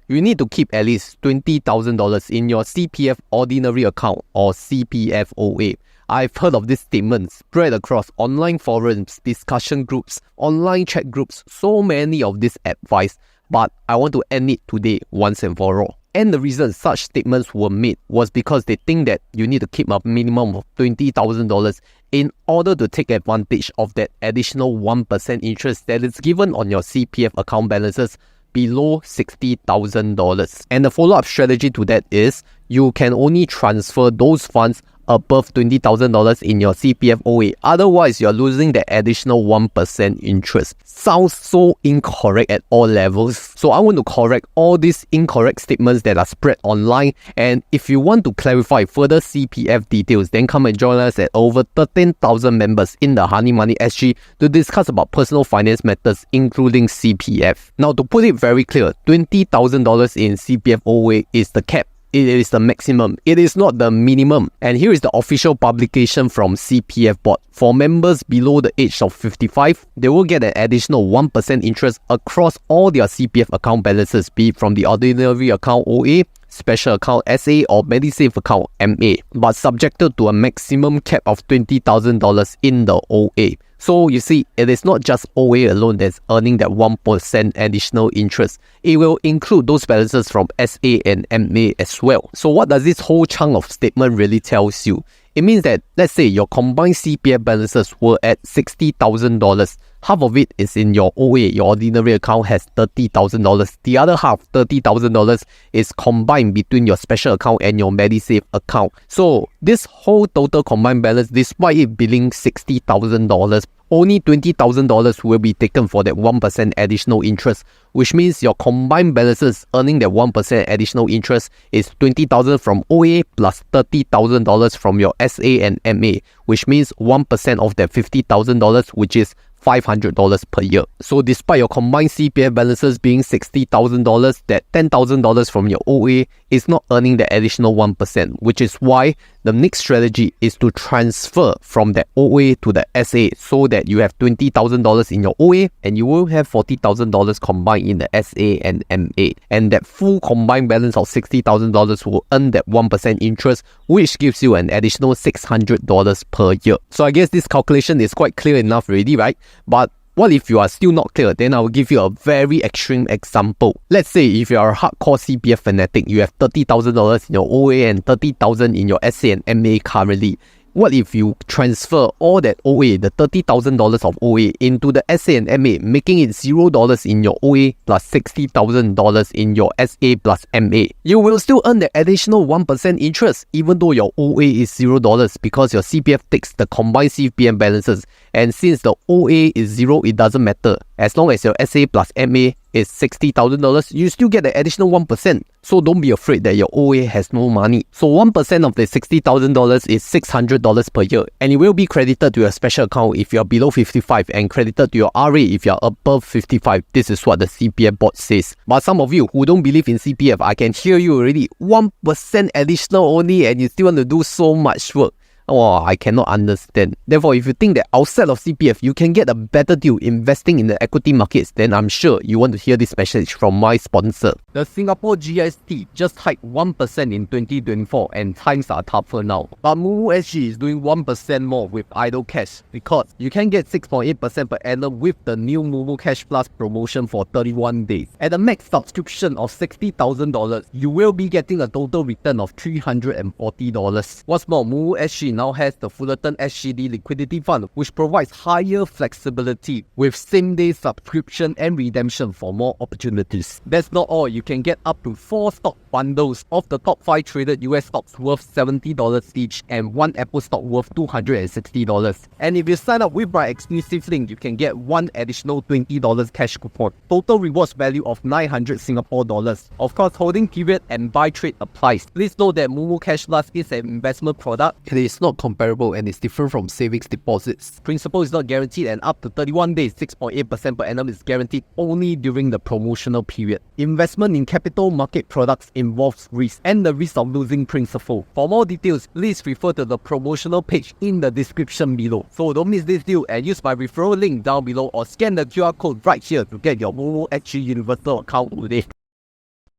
you need to keep at least $20,000 in your CPF Ordinary Account or CPF OA. I've heard of this statement spread across online forums, discussion groups, online chat groups, so many of this advice, but I want to end it today once and for all. And the reason such statements were made was because they think that you need to keep a minimum of $20,000 in order to take advantage of that additional 1% interest that is given on your CPF account balances below $60,000. And the follow-up strategy to that is you can only transfer those funds above $20,000 in your CPF OA. Otherwise, you're losing the additional 1% interest. Sounds so incorrect at all levels. So I want to correct all these incorrect statements that are spread online. And if you want to clarify further CPF details, then come and join us at over 13,000 members in the Honey Money SG to discuss about personal finance matters, including CPF. Now, to put it very clear, $20,000 in CPF OA is the cap. It is the maximum. It is not the minimum. And here is the official publication from CPF Board. For members below the age of 55, they will get an additional 1% interest across all their CPF account balances, be it from the Ordinary Account OA, Special Account SA or Medisave Account MA, but subjected to a maximum cap of $20,000 in the OA. So you see, it is not just OA alone that's earning that 1% additional interest. It will include those balances from SA and MA as well. So what does this whole chunk of statement really tells you? It means that, let's say your combined CPF balances were at $60,000. Half of it is in your OA, your ordinary account has $30,000. The other half, $30,000, is combined between your special account and your Medisave account. So this whole total combined balance, despite it billing $60,000, only $20,000 will be taken for that 1% additional interest, which means your combined balances earning that 1% additional interest is $20,000 from OA plus $30,000 from your SA and MA, which means 1% of that $50,000, which is $500 per year. So despite your combined CPF balances being $60,000, that $10,000 from your OA is not earning the additional 1%, which is why the next strategy is to transfer from the OA to the SA so that you have $20,000 in your OA and you will have $40,000 combined in the SA and MA. And that full combined balance of $60,000 will earn that 1% interest, which gives you an additional $600 per year. So I guess this calculation is quite clear enough already, right? But what if you are still not clear? Then I will give you a very extreme example. Let's say if you are a hardcore CPF fanatic, you have $30,000 in your OA and $30,000 in your SA and MA currently. What if you transfer all that OA, the $30,000 of OA, into the SA and MA, making it $0 in your OA plus $60,000 in your SA plus MA? You will still earn the additional 1% interest, even though your OA is $0, because your CPF takes the combined CPF balances. And since the OA is 0, it doesn't matter. As long as your SA plus MA is $60,000, you still get the additional 1%. So don't be afraid that your OA has no money. So 1% of the $60,000 is $600 per year, and it will be credited to your special account if you are below 55 and credited to your RA if you are above 55. This is what the CPF board says. But some of you who don't believe in CPF, I can hear you already. 1% additional only, and you still want to do so much work. Oh, I cannot understand. Therefore, if you think that outside of CPF, you can get a better deal investing in the equity markets, then I'm sure you want to hear this message from my sponsor. The Singapore GST just hiked 1% in 2024 and times are tougher now. But Mumu SG is doing 1% more with idle cash because you can get 6.8% per annum with the new Mumu Cash Plus promotion for 31 days. At a max subscription of $60,000, you will be getting a total return of $340. What's more, Mumu SG now has the Fullerton SGD Liquidity Fund, which provides higher flexibility with same-day subscription and redemption for more opportunities. That's not all. You can get up to 4 stock bundles of the top 5 traded US stocks worth $70 each and 1 Apple stock worth $260. And if you sign up with my exclusive link, you can get 1 additional $20 cash coupon. Total rewards value of 900 Singapore dollars. Of course, holding period and buy trade applies. Please note that Mumu Cash Plus is an investment product. It is not comparable and is different from savings deposits. Principal is not guaranteed, and up to 31 days, 6.8% per annum is guaranteed only during the promotional period. Investment in capital market products involves risk and the risk of losing principal. For more details, please refer to the promotional page in the description below. So don't miss this deal and use my referral link down below or scan the QR code right here to get your Mumu SG Universal account today.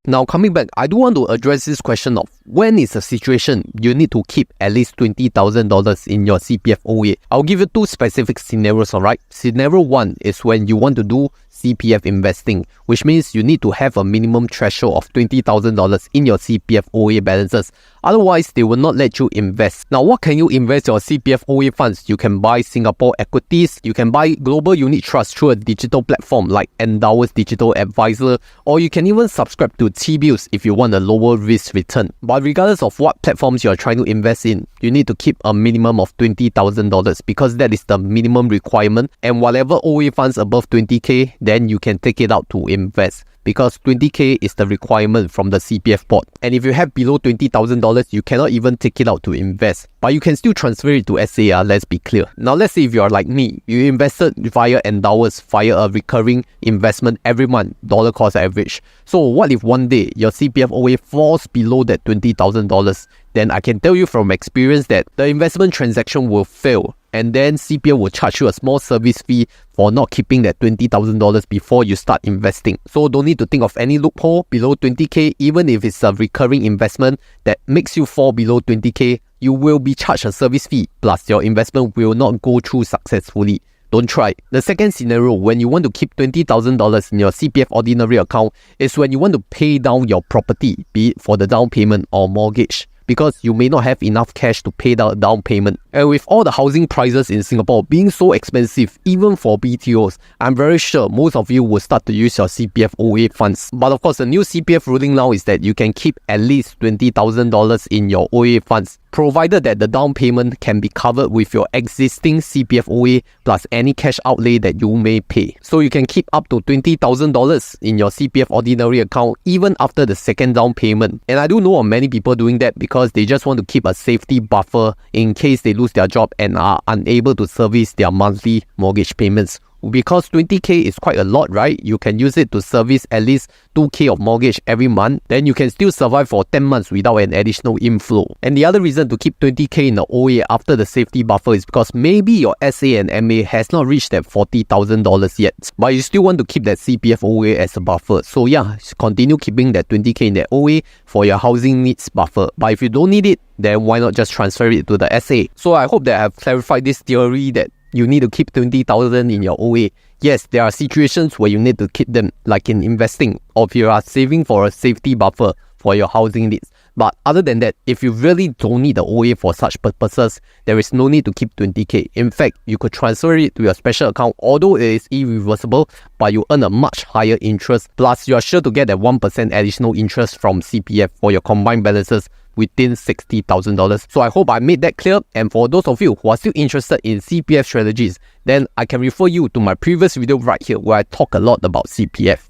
Now coming back, I do want to address this question of when is a situation you need to keep at least $20,000 in your CPF OA. I'll give you two specific scenarios, alright? Scenario 1 is when you want to do CPF investing, which means you need to have a minimum threshold of $20,000 in your CPF OA balances. Otherwise, they will not let you invest. Now, what can you invest your CPF OA funds? You can buy Singapore equities, you can buy global unit trust through a digital platform like Endowus Digital Advisor, or you can even subscribe to T-bills if you want a lower risk return. But regardless of what platforms you are trying to invest in, you need to keep a minimum of $20,000 because that is the minimum requirement, and whatever OA funds above 20k, then you can take it out to invest, because 20k is the requirement from the CPF board. And if you have below $20,000, you cannot even take it out to invest. But you can still transfer it to SA, let's be clear. Now let's say if you are like me, you invested via Endowus via a recurring investment every month, dollar cost average. So what if one day your CPF OA falls below that $20,000? Then I can tell you from experience that the investment transaction will fail, and then CPF will charge you a small service fee for not keeping that $20,000 before you start investing. So don't need to think of any loophole below 20k. Even if it's a recurring investment that makes you fall below 20k, you will be charged a service fee, plus your investment will not go through successfully. Don't try. The second scenario, when you want to keep $20,000 in your CPF ordinary account, is when you want to pay down your property, be it for the down payment or mortgage, because you may not have enough cash to pay the down payment. And with all the housing prices in Singapore being so expensive, even for BTOs, I'm very sure most of you will start to use your CPF OA funds. But of course, the new CPF ruling now is that you can keep at least $20,000 in your OA funds, provided that the down payment can be covered with your existing CPF OA plus any cash outlay that you may pay. So you can keep up to $20,000 in your CPF ordinary account even after the second down payment. And I do know of many people doing that because they just want to keep a safety buffer in case they lose their job and are unable to service their monthly mortgage payments. Because 20k is quite a lot, right? You can use it to service at least 2k of mortgage every month. Then you can still survive for 10 months without an additional inflow. And the other reason to keep 20k in the OA after the safety buffer is because maybe your SA and MA has not reached that $40,000 yet, but you still want to keep that CPF OA as a buffer. So yeah, continue keeping that 20k in that OA for your housing needs buffer. But if you don't need it, then why not just transfer it to the SA? So I hope that I've clarified this theory that you need to keep 20,000 in your OA. Yes, there are situations where you need to keep them, like in investing, or if you are saving for a safety buffer for your housing needs. But other than that, if you really don't need the OA for such purposes, there is no need to keep 20k. In fact, you could transfer it to your special account, although it is irreversible, but you earn a much higher interest. Plus, you are sure to get that 1% additional interest from CPF for your combined balances within $60,000. So I hope I made that clear. And for those of you who are still interested in CPF strategies, then I can refer you to my previous video right here where I talk a lot about CPF.